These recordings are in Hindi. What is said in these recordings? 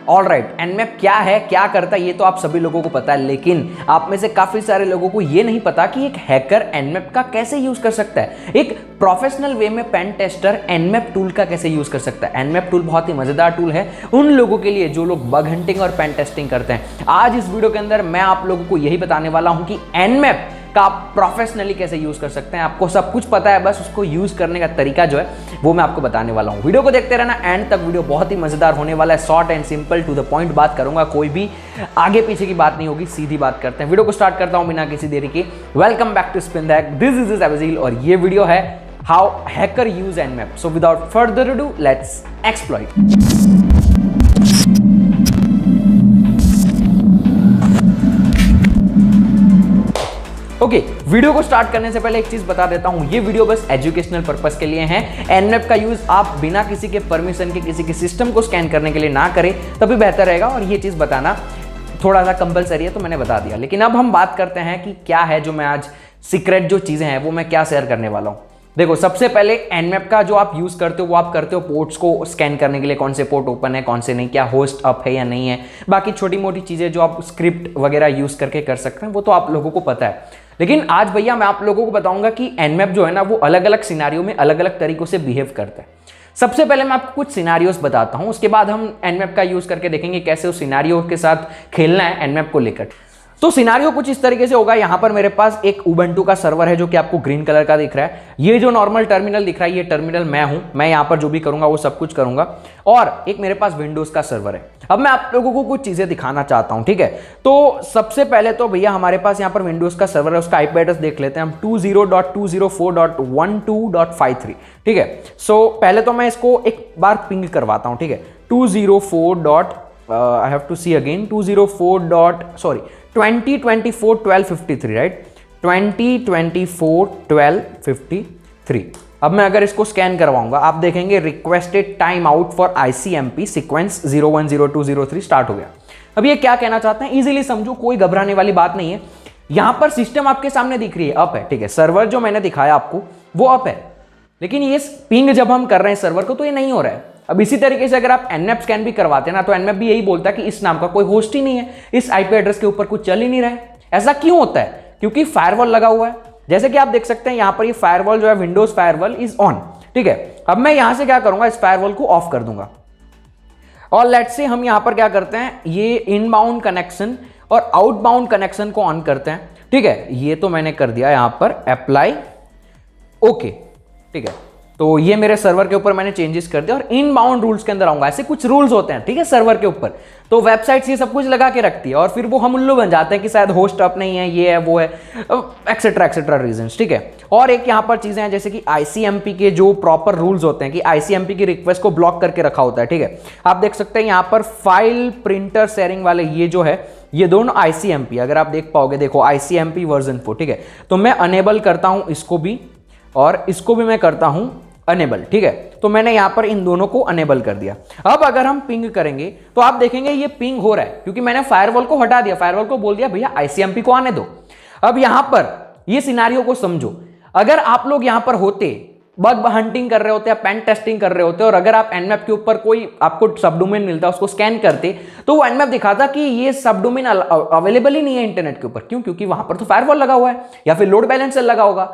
ऑलराइट, एनमैप क्या है, क्या करता है, ये तो आप सभी लोगों को पता है, लेकिन आप में से काफी सारे लोगों को ये नहीं पता कि एक हैकर एनमैप का कैसे यूज कर सकता है। एक प्रोफेशनल वे में पेन टेस्टर एनमैप टूल का कैसे यूज कर सकता है। एनमैप टूल बहुत ही मजेदार टूल है उन लोगों के लिए जो लोग बग हंटिंग और पेन टेस्टिंग करते हैं। आज इस वीडियो के अंदर मैं आप लोगों को यही बताने वाला हूं कि एनमैप का आप प्रोफेशनली कैसे यूज कर सकते हैं। आपको सब कुछ पता है, बस उसको यूज करने का तरीका जो है वो मैं आपको बताने वाला हूं। वीडियो को देखते रहना एंड तक, वीडियो बहुत ही मजेदार होने वाला है। Short and simple to the point बात करूंगा, कोई भी आगे पीछे की बात नहीं होगी, सीधी बात करते हैं। वीडियो को स्टार्ट करता हूं बिना किसी देरी के। Welcome back to spin the hack, this is अबजील और ये वीडियो है how hacker use Nmap. So without further ado let's exploit. Okay, video को स्टार्ट करने से पहले एक चीज बता देता हूं, ये वीडियो बस एजुकेशनल पर्पस के लिए है। एनमैप का यूज आप बिना किसी के परमिशन के किसी के सिस्टम को स्कैन करने के लिए ना करें, तभी बेहतर रहेगा। और ये चीज बताना थोड़ा सा कंपलसरी है, तो मैंने बता दिया। लेकिन अब हम बात करते हैं कि क्या है जो मैं आज सीक्रेट जो चीजें हैं वो मैं क्या शेयर करने वाला हूं। देखो, सबसे पहले एनमैप का जो आप यूज करते हो वो आप करते हो पोर्ट्स को स्कैन करने के लिए, कौन से पोर्ट ओपन है कौन से नहीं, क्या होस्ट अप है या नहीं है। बाकी छोटी मोटी चीजें जो आप स्क्रिप्ट वगैरह यूज करके कर सकते हैं वो तो आप लोगों को पता है। लेकिन आज भैया मैं आप लोगों को बताऊंगा कि एनमैप जो है ना वो अलग अलग सिनारियो में अलग अलग तरीकों से बिहेव करता है। सबसे पहले मैं आपको कुछ सिनारियोस बताता हूं, उसके बाद हम एनमैप का यूज करके देखेंगे कैसे उस सिनारियो के साथ खेलना है एनमैप को लेकर। तो सिनारियो कुछ इस तरीके से होगा। यहां पर मेरे पास एक उबंटू का सर्वर है जो कि आपको ग्रीन कलर का दिख रहा है। ये जो नॉर्मल टर्मिनल दिख रहा है ये टर्मिनल मैं हूं, मैं यहां पर जो भी करूंगा वो सब कुछ करूंगा। और एक मेरे पास विंडोज का सर्वर है। अब मैं आप लोगों को कुछ चीजें दिखाना चाहता हूं, ठीक है। तो सबसे पहले तो भैया हमारे पास यहां पर विंडोज का सर्वर है, उसका आईपी एड्रेस देख लेते हैं हम 20.204.12.53, ठीक है। सो पहले तो मैं इसको एक बार पिंग करवाता हूं, ठीक है। 2024.1253, राइट, 2024.1253। अब मैं अगर इसको स्कैन करवाऊंगा आप देखेंगे requested time out for ICMP sequence 010203 start हो गया। अब ये क्या कहना चाहते हैं इजीली समझो, कोई घबराने वाली बात नहीं है। यहां पर सिस्टम आपके सामने दिख रही है, अप है, ठीक है। सर्वर जो मैंने दिखाया आपको वो अप है, लेकिन ये पिंग जब हम कर रहे हैं सर्वर को तो ये नहीं हो रहा है। अब इसी तरीके से अगर आप एनमैप स्कैन भी करवाते हैं ना तो एनमैप भी यही बोलता है कि इस नाम का कोई होस्ट ही नहीं है, इस आईपी एड्रेस के ऊपर कुछ चल ही नहीं रहा है। ऐसा क्यों होता है? क्योंकि फायरवॉल लगा हुआ है। जैसे कि आप देख सकते हैं यहां पर ये फायरवॉल जो है विंडोज फायरवॉल इज ऑन, ठीक है। अब मैं यहां से क्या करूंगा, इस फायरवॉल को ऑफ कर दूंगा। और लेट्स से हम यहां पर क्या करते हैं, ये इनबाउंड कनेक्शन और आउटबाउंड कनेक्शन को ऑन करते हैं, ठीक है। ये तो मैंने कर दिया यहां पर अप्लाई, ओके, ठीक है। तो ये मेरे सर्वर के ऊपर मैंने चेंजेस कर दिया और इनबाउंड रूल्स के अंदर आऊंगा। ऐसे कुछ रूल्स होते हैं, ठीक है, सर्वर के ऊपर। तो वेबसाइट्स ये सब कुछ लगा के रखती है और फिर वो हम उल्लू बन जाते हैं कि शायद होस्ट अप नहीं है, ये है वो है, एक्सेट्रा एक्सेट्रा रीजंस, ठीक है। और एक यहाँ पर चीजें हैं जैसे कि आईसीएमपी के जो प्रॉपर रूल्स होते हैं कि आईसीएमपी की रिक्वेस्ट को ब्लॉक करके रखा होता है, ठीक है। आप देख सकते हैं यहाँ पर फाइल प्रिंटर शेयरिंग वाले ये जो है ये दोनों आईसीएमपी, अगर आप देख पाओगे, देखो आईसीएमपी वर्जन 4, ठीक है। तो मैं अनेबल करता हूं इसको भी और इसको भी मैं करता हूं अनेबल, ठीक है। तो मैंने यहां पर इन दोनों को अनेबल कर दिया। अब अगर हम पिंग करेंगे तो आप देखेंगे ये पिंग हो रहा है क्योंकि मैंने फायरवॉल को हटा दिया, फायरवॉल को बोल दिया भैया आईसीएमपी को आने दो। अब यहां पर ये सिनारियो को समझो, अगर आप लोग यहां पर होते, बग हंटिंग कर रहे होते या पेन टेस्टिंग कर रहे होते और अगर आप एनमैप के ऊपर कोई आपको सबडोमेन मिलता उसको स्कैन करते तो वो एनमैप दिखाता कि ये सबडोमेन अवेलेबल ही नहीं है इंटरनेट के ऊपर। क्यों? क्योंकि वहां पर तो फायरवॉल लगा हुआ है या फिर लोड बैलेंसर लगा होगा।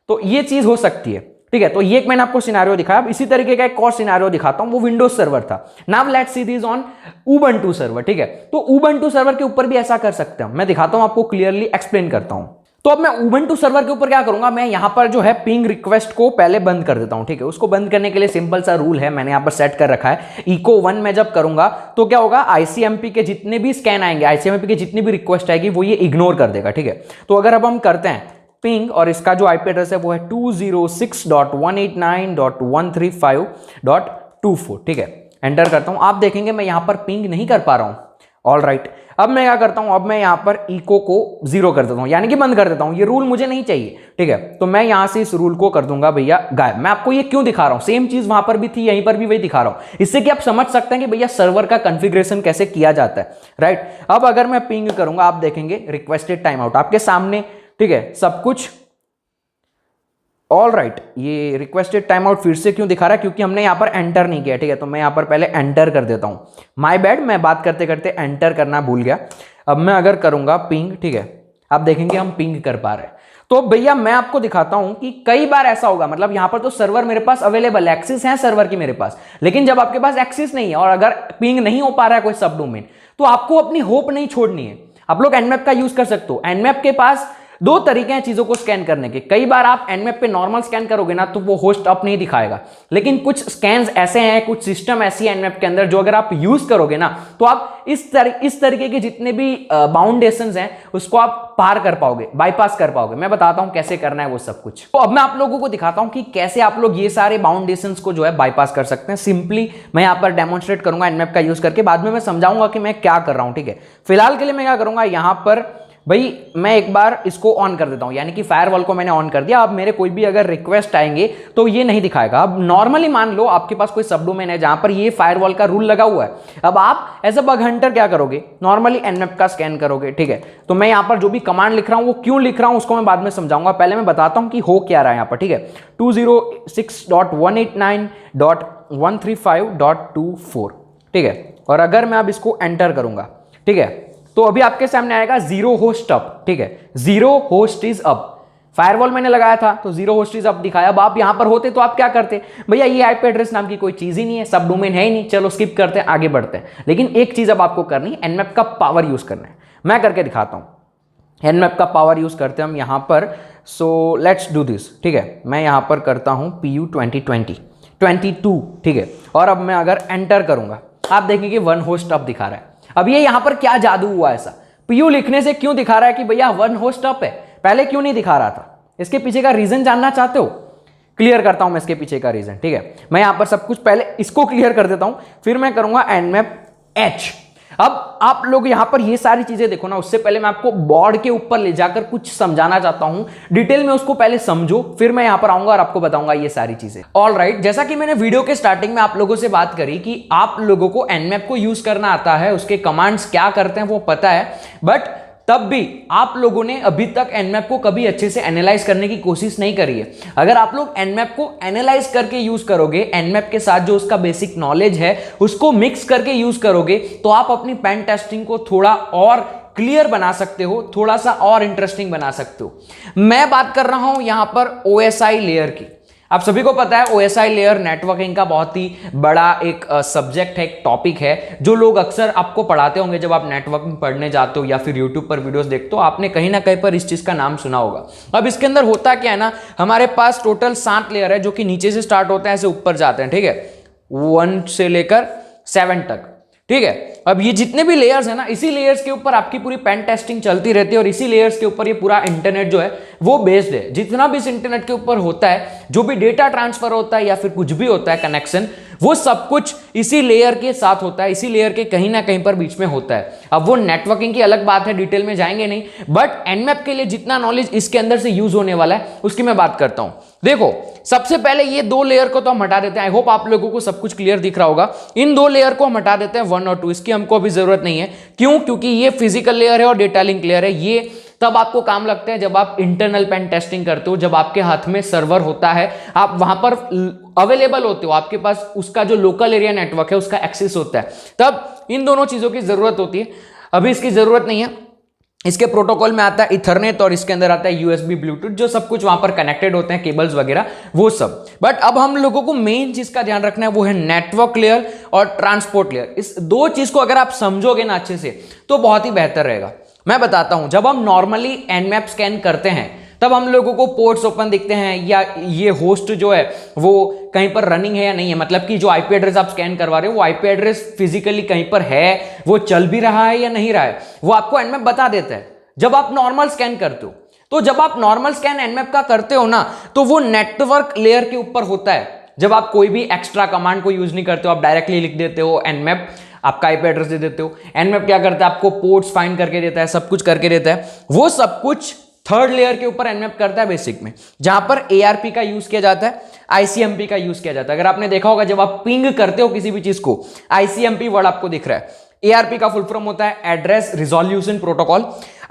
तो ये चीज हो सकती है, ठीक है। तो ये एक मैंने आपको सिनारियो दिखाया। अब इसी तरीके का एक और सिनारियो दिखाता हूं, वो विंडोज सर्वर था। Now let's see this on Ubuntu server, ठीक है। तो उबंटू सर्वर के ऊपर भी ऐसा कर सकते हैं, मैं दिखाता हूं आपको, क्लियरली एक्सप्लेन करता हूं। तो अब मैं उबंटू सर्वर के ऊपर क्या करूंगा, मैं यहां पर जो है पिंग रिक्वेस्ट को पहले बंद कर देता हूं, ठीक है। उसको बंद करने के लिए सिंपल सा रूल है, मैंने यहां पर सेट कर रखा है। इको 1 में जब करूंगा तो क्या होगा, आईसीएमपी के जितने भी स्कैन आएंगे, आईसीएमपी की जितनी भी रिक्वेस्ट आएगी वो ये इग्नोर कर देगा, ठीक है। तो अगर अब हम करते हैं पिंग और इसका जो आईपी एड्रेस है वो है 206.189.135.24, ठीक है। एंटर करता हूं, आप देखेंगे मैं यहां पर पिंग नहीं कर पा रहा हूं। ऑल राइट, अब मैं क्या करता हूं, अब मैं यहां पर इको को 0 कर देता हूं, यानी कि बंद कर देता हूं। ये रूल मुझे नहीं चाहिए, ठीक है। तो मैं यहां से इस रूल को कर दूंगा भैया गायब। मैं आपको ये क्यों दिखा रहा हूं, सेम चीज वहां पर भी थी, यहीं पर भी वही दिखा रहा हूं, इससे कि आप समझ सकते हैं कि भैया सर्वर का कॉन्फ़िगरेशन कैसे किया जाता है, राइट। अब अगर मैं पिंग करूंगा आप देखेंगे रिक्वेस्टेड टाइम आउट आपके सामने, ठीक है, सब कुछ ऑल राइट, ये रिक्वेस्टेड टाइम आउट फिर से क्यों दिखा रहा है, क्योंकि हमने यहाँ पर एंटर नहीं किया, ठीक है। तो मैं यहाँ पर पहले एंटर कर देता हूँ, माय बैड, मैं बात करते करते एंटर करना भूल गया। अब मैं अगर करूँगा पिंग, ठीक है, आप देखेंगे हम पिंग कर पा रहे हैं। तो भैया मैं आपको दिखाता हूं कि कई बार ऐसा होगा, मतलब यहां पर तो सर्वर मेरे पास अवेलेबल, एक्सेस है सर्वर की मेरे पास, लेकिन जब आपके पास एक्सेस नहीं है और अगर पिंग नहीं हो पा रहा है कोई सब डोमेन, तो आपको अपनी होप नहीं छोड़नी है। आप लोग एनमैप का यूज कर सकते हो। एनमैप के पास दो तरीके हैं चीजों को स्कैन करने के। कई बार आप एनमैप पे नॉर्मल स्कैन करोगे ना तो वो होस्ट अप नहीं दिखाएगा, लेकिन कुछ स्कैन्स ऐसे हैं, कुछ सिस्टम ऐसी है एनमैप के अंदर जो अगर आप यूज करोगे ना तो आप इस तरीके के जितने भी बाउंडेशंस हैं उसको आप पार कर पाओगे, बाईपास कर पाओगे। मैं बताता हूं कैसे करना है वो सब कुछ। तो अब मैं आप लोगों को दिखाता हूं कि कैसे आप लोग ये सारे बाउंडेशंस को जो है बाईपास कर सकते हैं। सिंपली मैं यहां पर डेमोन्स्ट्रेट करूंगा एनमैप का यूज करके, बाद में मैं समझाऊंगा कि मैं क्या कर रहा हूं, ठीक है। फिलहाल के लिए मैं क्या करूंगा, यहां पर भाई मैं एक बार इसको ऑन कर देता हूं, यानी कि फायरवॉल को मैंने ऑन कर दिया। अब मेरे कोई भी अगर रिक्वेस्ट आएंगे तो ये नहीं दिखाएगा। अब नॉर्मली मान लो आपके पास कोई सबडोमेन है जहां पर ये फायरवॉल का रूल लगा हुआ है। अब आप एज अ बग हंटर क्या करोगे, नॉर्मली एनमैप का स्कैन करोगे, ठीक है। तो मैं यहां पर जो भी कमांड लिख रहा हूं वो क्यों लिख रहा हूं उसको मैं बाद में समझाऊंगा, पहले मैं बताता हूं कि हो क्या रहा है यहां पर, ठीक है। 206.189.135.24, ठीक है। और अगर मैं अब इसको एंटर करूंगा, ठीक है, तो अभी आपके सामने आएगा जीरो होस्ट अप, ठीक है, zero host is up. Firewall मैंने लगाया था तो जीरो होस्ट इज अप दिखाया। अब आप यहां पर होते तो आप क्या करते, भैया ये आईपी एड्रेस नाम की कोई चीज ही नहीं है, सब डोमेन है ही नहीं, चलो स्किप करते हैं, आगे बढ़ते हैं। लेकिन एक चीज अब आपको करनी है, एनमैप का पावर यूज करना है। मैं करके दिखाता हूं। एनमैप का पावर यूज करते हैं हम यहां पर। सो लेट्स डू दिस, ठीक है। मैं यहां पर करता हूं PU 2020-22, ठीक है। और अब मैं अगर एंटर करूंगा आप देखेंगे वन होस्ट अप दिखा रहा है। अब ये यहां पर क्या जादू हुआ ऐसा, पीयू लिखने से क्यों दिखा रहा है कि भैया वन होस्ट अप है, पहले क्यों नहीं दिखा रहा था? इसके पीछे का रीजन जानना चाहते हो? क्लियर करता हूं मैं इसके पीछे का रीजन, ठीक है। मैं यहां पर सब कुछ पहले इसको क्लियर कर देता हूं, फिर मैं करूंगा एनमैप H। अब आप लोग यहां पर ये सारी चीजें देखो ना, उससे पहले मैं आपको बोर्ड के ऊपर ले जाकर कुछ समझाना चाहता हूं डिटेल में, उसको पहले समझो, फिर मैं यहां पर आऊंगा और आपको बताऊंगा ये सारी चीजें। ऑल राइट, जैसा कि मैंने वीडियो के स्टार्टिंग में आप लोगों से बात करी कि आप लोगों को एनमैप को यूज करना आता है, उसके कमांड्स क्या करते हैं वो पता है, बट तब भी आप लोगों ने अभी तक एनमैप को कभी अच्छे से एनालाइज करने की कोशिश नहीं करी है। अगर आप लोग एनमैप को एनालाइज करके यूज करोगे, एनमैप के साथ जो उसका बेसिक नॉलेज है उसको मिक्स करके यूज करोगे, तो आप अपनी पेन टेस्टिंग को थोड़ा और क्लियर बना सकते हो, थोड़ा सा और इंटरेस्टिंग बना सकते हो। मैं बात कर रहा हूं यहां पर OSI लेयर की। आप सभी को पता है OSI लेयर नेटवर्किंग का बहुत ही बड़ा एक सब्जेक्ट है, एक टॉपिक है, जो लोग अक्सर आपको पढ़ाते होंगे जब आप नेटवर्किंग पढ़ने जाते हो या फिर यूट्यूब पर वीडियोस देखते हो, आपने कहीं ना कहीं पर इस चीज का नाम सुना होगा। अब इसके अंदर होता क्या है ना, हमारे पास टोटल 7 लेयर है जो कि नीचे से स्टार्ट होते हैं ऐसे ऊपर जाते हैं, ठीक है, 1 से लेकर 7 तक, ठीक है। अब ये जितने भी लेयर्स है ना, इसी लेयर्स के ऊपर आपकी पूरी पेन टेस्टिंग चलती रहती है और इसी लेयर्स के ऊपर ये पूरा इंटरनेट जो है वो बेस्ड है। जितना भी इस इंटरनेट के ऊपर होता है, जो भी डेटा ट्रांसफर होता है या फिर कुछ भी होता है कनेक्शन, वो सब कुछ इसी लेयर के साथ होता है, इसी लेयर के कहीं ना कहीं पर बीच में होता है। अब वो नेटवर्किंग की अलग बात है, डिटेल में जाएंगे नहीं, बट एनमैप के लिए जितना नॉलेज इसके अंदर से यूज होने वाला है उसकी मैं बात करता हूं। देखो, सबसे पहले ये 2 लेयर को तो हम हटा देते हैं। आई होप आप लोगों को सब कुछ क्लियर दिख रहा होगा। इन 2 लेयर को हम हटा देते हैं, 1 और 2, इसकी हमको अभी जरूरत नहीं है। क्यों? क्योंकि ये फिजिकल लेयर है और डेटा लिंक लेयर है। ये तब आपको काम लगते हैं जब आप इंटरनल पेन टेस्टिंग करते हो, जब आपके हाथ में सर्वर होता है, आप वहां पर अवेलेबल होते हो, आपके पास उसका जो लोकल एरिया नेटवर्क है उसका एक्सेस होता है, तब इन दोनों चीजों की जरूरत होती है। अभी इसकी जरूरत नहीं है। इसके प्रोटोकॉल में आता है इथरनेट और इसके अंदर आता है USB ब्लूटूथ, जो सब कुछ वहां पर कनेक्टेड होते हैं, केबल्स वगैरह वो सब। बट अब हम लोगों को मेन चीज का ध्यान रखना है, वो है नेटवर्क लेयर और ट्रांसपोर्ट लेयर। इस 2 चीज को अगर आप समझोगे ना अच्छे से तो बहुत ही बेहतर रहेगा। मैं बताता हूं, जब हम नॉर्मली एनमैप स्कैन करते हैं तब हम लोगों को पोर्ट्स ओपन दिखते हैं या ये होस्ट जो है वो कहीं पर रनिंग है या नहीं है, मतलब कि जो आईपी एड्रेस आप स्कैन करवा रहे हो वो आईपी एड्रेस फिजिकली कहीं पर है, वो चल भी रहा है या नहीं रहा है, वो आपको एनमैप बता देता है जब आप नॉर्मल स्कैन करते हो। तो जब आप नॉर्मल स्कैन एनमैप का करते हो ना, तो वो नेटवर्क लेयर के ऊपर होता है। जब आप कोई भी एक्स्ट्रा कमांड को यूज नहीं करते हो, आप डायरेक्टली लिख देते हो एनमैप, आपका आईपी एड्रेस दे देते हो, एनमैप क्या करता है, आपको पोर्ट्स फाइंड करके देता है, सब कुछ करके देता है। वो सब कुछ 3rd लेयर के ऊपर एनमैप करता है बेसिक में, जहां पर ARP का यूज किया जाता है, ICMP का यूज किया जाता है। अगर आपने देखा होगा जब आप पिंग करते हो किसी भी चीज को, ICMP वर्ड आपको दिख रहा है, ARP का फुल फॉर्म होता है एड्रेस रिजोल्यूशन प्रोटोकॉल,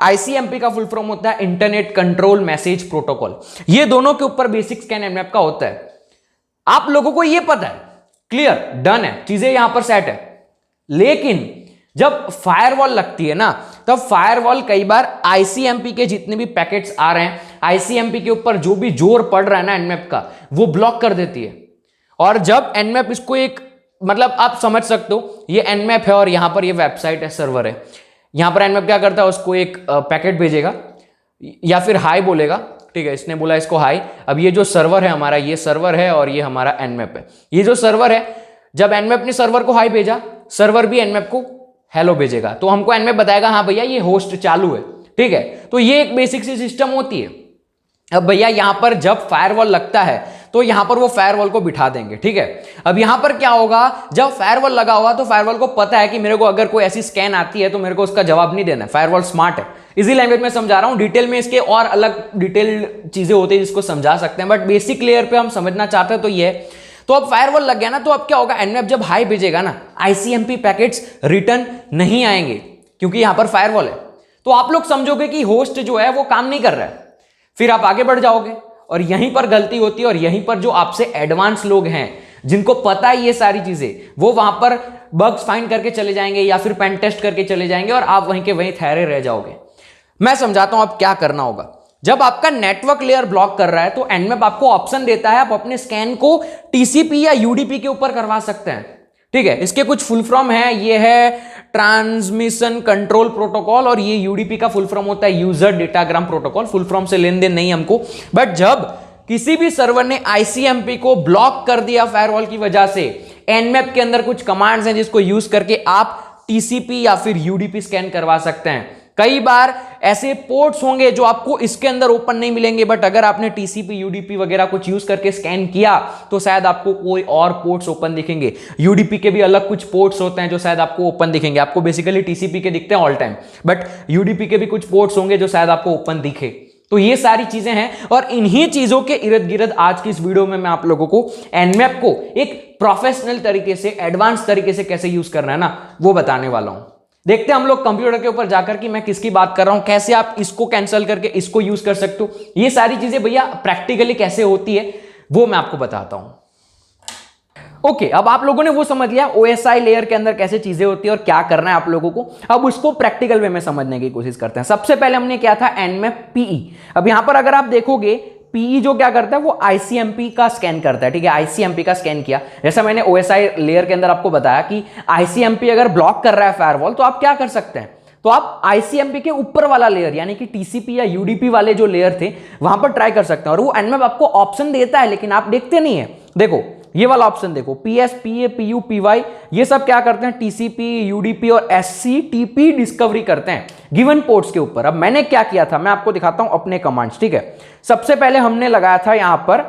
ICMP का फुल फॉर्म होता है इंटरनेट कंट्रोल मैसेज प्रोटोकॉल। ये दोनों के ऊपर बेसिक स्कैन एनमैप का होता है। आप लोगों को ये पता है, क्लियर, डन है, चीजें यहां पर सेट है। लेकिन जब फायरवॉल लगती है ना, तब फायरवॉल कई बार ICMP के जितने भी पैकेट्स आ रहे हैं, ICMP के ऊपर जो भी जोर पड़ रहा है ना एनमैप का, वो ब्लॉक कर देती है। और जब एनमैप इसको एक, मतलब आप समझ सकते हो, ये एनमैप है और यहां पर ये वेबसाइट है, सर्वर है। यहां पर एनमैप क्या करता है, उसको एक पैकेट भेजेगा या फिर हाई बोलेगा, ठीक है, इसने बोला इसको हाई। अब ये जो सर्वर है हमारा, ये सर्वर है और ये हमारा एनमैप है। ये जो सर्वर है, जब एनमैप ने सर्वर को हाई भेजा, सर्वर भी एनमैप को हेलो भेजेगा, तो हमको एनमैप बताएगा हाँ भैया ये होस्ट चालू है, ठीक है। तो ये एक बेसिक सी सिस्टम होती है। अब भैया यहां पर जब फायरवॉल लगता है तो यहां पर वो फायरवॉल को बिठा देंगे, ठीक है। अब यहां पर क्या होगा, जब फायरवॉल लगा होगा तो फायरवॉल को पता है कि मेरे को अगर कोई ऐसी स्कैन आती है तो मेरे को उसका जवाब नहीं देना है। फायरवॉल स्मार्ट है, इजी लैंग्वेज में समझा रहा हूं, डिटेल में इसके और अलग डिटेल्ड चीजें होती है जिसको समझा सकते हैं, बट बेसिक लेयर पे हम समझना चाहते हैं तो ये। तो अब फायरवॉल लग गया ना, तो अब क्या होगा, एनमैप जब हाई भेजेगा ना, ICMP पैकेट्स रिटर्न नहीं आएंगे क्योंकि यहां पर फायरवॉल है। तो आप लोग समझोगे कि होस्ट जो है वो काम नहीं कर रहा है, फिर आप आगे बढ़ जाओगे और यहीं पर गलती होती है। और यहीं पर जो आपसे एडवांस लोग हैं, जिनको पता है ये सारी चीजें, वो वहां पर बग्स फाइंड करके चले जाएंगे या फिर पेन टेस्ट करके चले जाएंगे और आप वहीं के वहीं ठहरे रह जाओगे। मैं समझाता हूं अब क्या करना होगा। जब आपका नेटवर्क लेयर ब्लॉक कर रहा है तो एनमैप आपको ऑप्शन देता है, आप अपने स्कैन को TCP या UDP के ऊपर करवा सकते हैं, ठीक है। इसके कुछ फुल फॉर्म है, ये है ट्रांसमिशन कंट्रोल प्रोटोकॉल और ये UDP का फुल फॉर्म होता है user datagram protocol. Full form से लेन देन नहीं हमको, बट जब किसी भी सर्वर ने ICMP को ब्लॉक कर दिया फायरवॉल की वजह से, एनमैप के अंदर कुछ कमांड्स हैं जिसको यूज करके आप TCP या फिर UDP स्कैन करवा सकते हैं। कई बार ऐसे पोर्ट्स होंगे जो आपको इसके अंदर ओपन नहीं मिलेंगे, बट अगर आपने TCP UDP वगैरह कुछ यूज करके स्कैन किया तो शायद आपको कोई और पोर्ट्स ओपन दिखेंगे। UDP के भी अलग कुछ पोर्ट्स होते हैं जो शायद आपको ओपन दिखेंगे। आपको बेसिकली TCP के दिखते हैं ऑल टाइम, बट UDP के भी कुछ पोर्ट्स होंगे जो शायद आपको ओपन दिखे। तो ये सारी चीजें हैं और इन्हीं चीजों के इर्द गिर्द आज की इस वीडियो में मैं आप लोगों को एनमैप को एक प्रोफेशनल तरीके से, एडवांस तरीके से कैसे यूज करना है ना, वो बताने वाला हूं। देखते हैं हम लोग कंप्यूटर के ऊपर जाकर कि मैं किसकी बात कर रहा हूं, कैसे आप इसको कैंसिल करके इसको यूज कर सकते हो। ये सारी चीजें भैया प्रैक्टिकली कैसे होती है वो मैं आपको बताता हूं। ओके, अब आप लोगों ने वो समझ लिया OSI लेयर के अंदर कैसे चीजें होती है और क्या करना है आप लोगों को। अब उसको प्रैक्टिकल वे में समझने की कोशिश करते हैं। सबसे पहले हमने क्या था, एनमैप PE। अब यहां पर अगर आप देखोगे, PE जो क्या करता है वो ICMP का स्कैन करता है, ठीक है। ICMP का स्कैन किया, जैसा मैंने OSI लेयर के अंदर आपको बताया कि ICMP अगर ब्लॉक कर रहा है फायरवॉल तो आप क्या कर सकते हैं, तो आप ICMP के ऊपर वाला लेयर यानी कि TCP या UDP वाले जो लेयर थे वहां पर ट्राई कर सकते हैं। और वो एनमैप आपको ऑप्शन देता है, लेकिन आप देखते नहीं है। देखो ये वाला ऑप्शन देखो, PS, PA, PU, PY, ये सब क्या करते हैं, TCP, UDP और SCTP डिस्कवरी करते हैं गिवन पोर्ट्स के ऊपर। अब मैंने क्या किया था, मैं आपको दिखाता हूं अपने कमांड्स, ठीक है। सबसे पहले हमने लगाया था यहां पर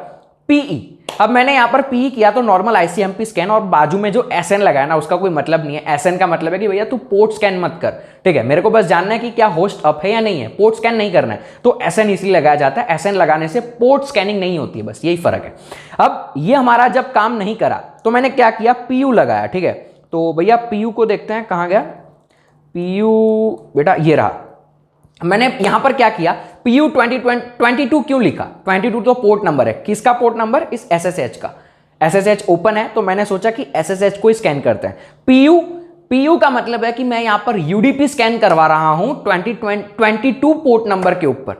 PE। अब मैंने यहां पर PE किया तो नॉर्मल ICMP स्कैन, और बाजू में जो SN लगाया ना उसका कोई मतलब नहीं है। SN का मतलब है कि भैया तू पोर्ट स्कैन मत कर, ठीक है। मेरे को बस जानना है कि क्या होस्ट अप है या नहीं है, पोर्ट स्कैन नहीं करना है, तो SN इसलिए लगाया जाता है। SN लगाने से पोर्ट स्कैनिंग नहीं होती है, बस यही फर्क है। अब ये हमारा जब काम नहीं करा तो मैंने क्या किया, PU लगाया, ठीक है। तो भैया PU को देखते हैं कहां गया PU, बेटा ये रहा। मैंने यहां पर क्या किया, PU 22 क्यों लिखा, 22 तो पोर्ट नंबर है। किसका पोर्ट नंबर, इस SSH का। SSH ओपन है तो मैंने सोचा कि SSH को स्कैन करते हैं। PU का मतलब है कि मैं यहां पर UDP स्कैन करवा रहा हूं 22 पोर्ट नंबर के ऊपर।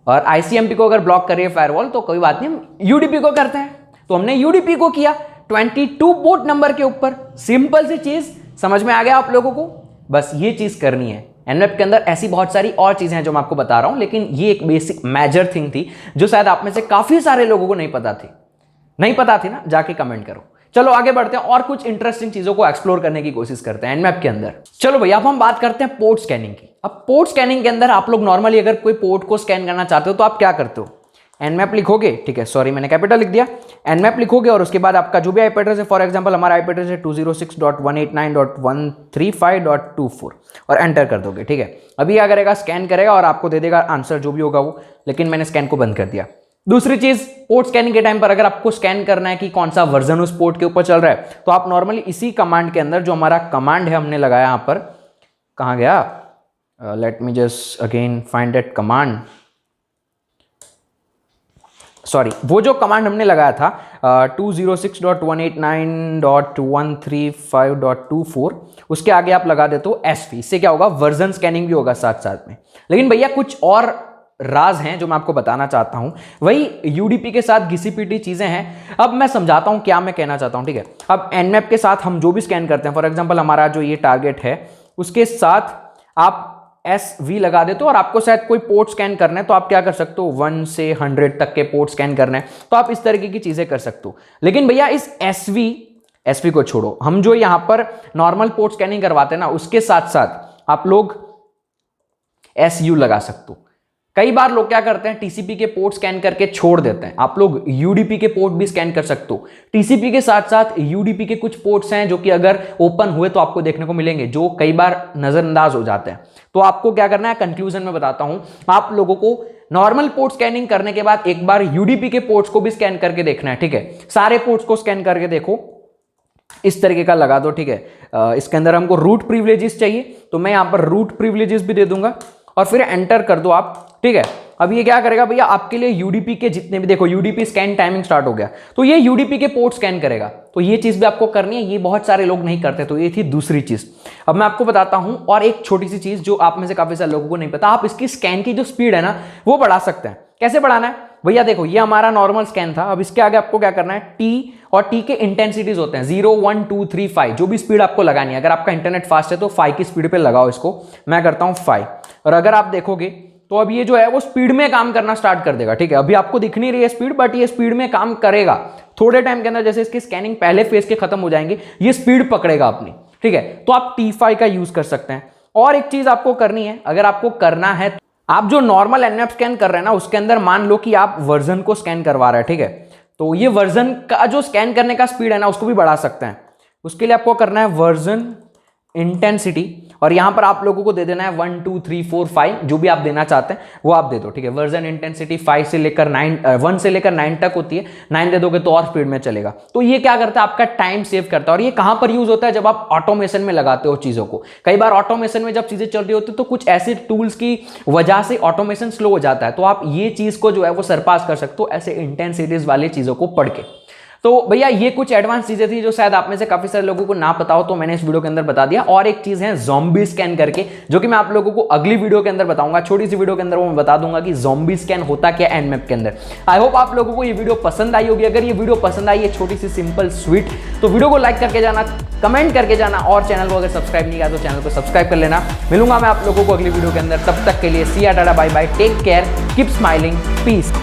और ICMP को अगर ब्लॉक करे फायरवॉल तो कोई बात नहीं, हम UDP को करते हैं। तो हमने UDP को किया 22 पोर्ट नंबर के ऊपर। सिंपल सी चीज, समझ में आ गया आप लोगों को, बस ये चीज करनी है। एनमैप के अंदर ऐसी बहुत सारी और चीजें हैं जो मैं आपको बता रहा हूं, लेकिन ये एक बेसिक मेजर थिंग थी जो शायद आप में से काफी सारे लोगों को नहीं पता थी ना, जाके कमेंट करो। चलो आगे बढ़ते हैं और कुछ इंटरेस्टिंग चीजों को एक्सप्लोर करने की कोशिश करते हैं एनमैप के अंदर। चलो भैया अब हम बात करते हैं पोर्ट स्कैनिंग की। अब पोर्ट स्कैनिंग के अंदर आप लोग नॉर्मली अगर कोई पोर्ट को स्कैन करना चाहते हो तो आप क्या करते हो, एनमैप लिखोगे, ठीक है, सॉरी मैंने कैपिटल लिख दिया। एनमैप लिखोगे और उसके बाद आपका जो भी आईपी एड्रेस है, फॉर एग्जांपल हमारा आईपी एड्रेस है 206.189.135.24 और एंटर कर दोगे, ठीक है। अभी क्या करेगा, स्कैन करेगा और आपको दे देगा आंसर जो भी होगा वो, लेकिन मैंने स्कैन को बंद कर दिया। दूसरी चीज, पोर्ट स्कैनिंग के टाइम पर अगर आपको स्कैन करना है कि कौन सा वर्जन उस पोर्ट के ऊपर चल रहा है, तो आप नॉर्मली इसी कमांड के अंदर, जो हमारा कमांड है हमने लगाया यहां पर, कहां गया, let me just again find that command, sorry, वो जो कमांड हमने लगाया था 206.189.135.24, उसके आगे आप लगा देते हो SV। इससे क्या होगा, वर्जन स्कैनिंग भी होगा साथ साथ में। लेकिन भैया कुछ और राज हैं जो मैं आपको बताना चाहता हूं, वही UDP के साथ घिसी पीटी चीजें हैं। अब मैं समझाता हूं क्या मैं कहना चाहता हूं, ठीक है। अब Nmap के साथ हम जो भी स्कैन करते हैं, फॉर एग्जांपल हमारा जो ये टारगेट है, उसके साथ आप SV लगा देते हो और आपको शायद कोई पोर्ट स्कैन करना है, तो आप क्या कर सकते हो, 1 से 100 तक के पोर्ट स्कैन करना है, तो आप इस तरीके की चीजें कर सकते हो। लेकिन भैया इस SV को छोड़ो, हम जो यहां पर नॉर्मल पोर्ट स्कैनिंग करवाते हैं ना, उसके साथ साथ आप लोग SU लगा सकते हो। कई बार लोग क्या करते हैं, TCP के पोर्ट स्कैन करके छोड़ देते हैं, आप लोग UDP के पोर्ट भी स्कैन कर सकते हो। TCP के साथ साथ UDP के कुछ पोर्ट्स हैं जो कि अगर ओपन हुए तो आपको देखने को मिलेंगे, जो कई बार नजरअंदाज हो जाते हैं। तो आपको क्या करना है, कंक्लूजन में बताता हूं, आप लोगों को नॉर्मल पोर्ट स्कैनिंग करने के बाद एक बार UDP के पोर्ट्स को भी स्कैन करके देखना है, ठीक है। सारे पोर्ट्स को स्कैन करके देखो, इस तरीके का लगा दो, ठीक है। इसके अंदर हमको रूट प्रिविलेजेस चाहिए, तो मैं यहां पर रूट प्रिविलेजेस भी दे दूंगा और फिर एंटर कर दो आप, ठीक है। अब ये क्या करेगा भैया, आपके लिए UDP के जितने भी, देखो UDP स्कैन टाइमिंग स्टार्ट हो गया, तो ये UDP के पोर्ट स्कैन करेगा। तो ये चीज भी आपको करनी है, ये बहुत सारे लोग नहीं करते, तो ये थी दूसरी चीज। अब मैं आपको बताता हूं और एक छोटी सी चीज जो आप में से काफी सारे लोगों को नहीं पता, आप इसकी स्कैन की जो स्पीड है ना, वो बढ़ा सकते हैं। कैसे बढ़ाना है भैया, देखो ये हमारा नॉर्मल स्कैन था, अब इसके आगे आपको क्या करना है, T और T के इंटेंसिटीज होते हैं 0, 1, 2, 3, 5, जो भी स्पीड आपको लगानी है। अगर आपका इंटरनेट फास्ट है तो 5 की स्पीड पे लगाओ इसको, मैं करता हूं 5। और अगर आप देखोगे तो अब ये जो है वो स्पीड में काम करना स्टार्ट कर देगा, ठीक है। अभी आपको दिख नहीं रही है स्पीड, बट ये स्पीड में काम करेगा थोड़े टाइम के अंदर। जैसे इसकी स्कैनिंग पहले फेज के खत्म हो जाएंगे, ये स्पीड पकड़ेगा अपनी, ठीक है। तो आप T5 का यूज कर सकते हैं। और एक चीज आपको करनी है, अगर आपको करना है, आप जो नॉर्मल Nmap स्कैन कर रहे हैं ना, उसके अंदर मान लो कि आप वर्जन को स्कैन करवा रहे हैं, ठीक है। तो ये वर्जन का जो स्कैन करने का स्पीड है ना, उसको भी बढ़ा सकते हैं। उसके लिए आपको करना है वर्जन इंटेंसिटी, और यहां पर आप लोगों को दे देना है 1, 2, 3, 4, 5, जो भी आप देना चाहते हैं वो आप दे दो, ठीक है। वर्जन इंटेंसिटी 5 से लेकर 9, 1 से लेकर 9 तक होती है, 9 दे दोगे तो और स्पीड में चलेगा। तो ये क्या करता है, आपका टाइम सेव करता है। और ये कहां पर यूज होता है, जब आप ऑटोमेशन में लगाते हो चीजों को। कई बार ऑटोमेशन में जब चीजें चल रही होती है तो कुछ ऐसे टूल्स की वजह से ऑटोमेशन स्लो हो जाता है, तो आप ये चीज को जो है वो सरपास कर सकते हो ऐसे इंटेंसिटीज वाली चीजों को पढ़ के। तो भैया ये कुछ एडवांस चीजें थी जो शायद आप में से काफी सारे लोगों को ना पता हो, तो मैंने इस वीडियो के अंदर बता दिया। और एक चीज है ज़ॉम्बी स्कैन करके, जो कि मैं आप लोगों को अगली वीडियो के अंदर बताऊंगा, छोटी सी वीडियो के अंदर वो मैं बता दूंगा कि ज़ॉम्बी स्कैन होता क्या Nmap के अंदर। आई होप आप लोगों को ये वीडियो पसंद आई होगी। अगर ये वीडियो पसंद आई है, छोटी सी सिंपल स्वीट, तो वीडियो को लाइक करके जाना, कमेंट करके जाना, और चैनल को अगर सब्सक्राइब नहीं किया तो चैनल को सब्सक्राइब कर लेना। मिलूंगा मैं आप लोगों को अगली वीडियो के अंदर, तब तक के लिए see ya tata bye bye, take care, keep smiling, piece.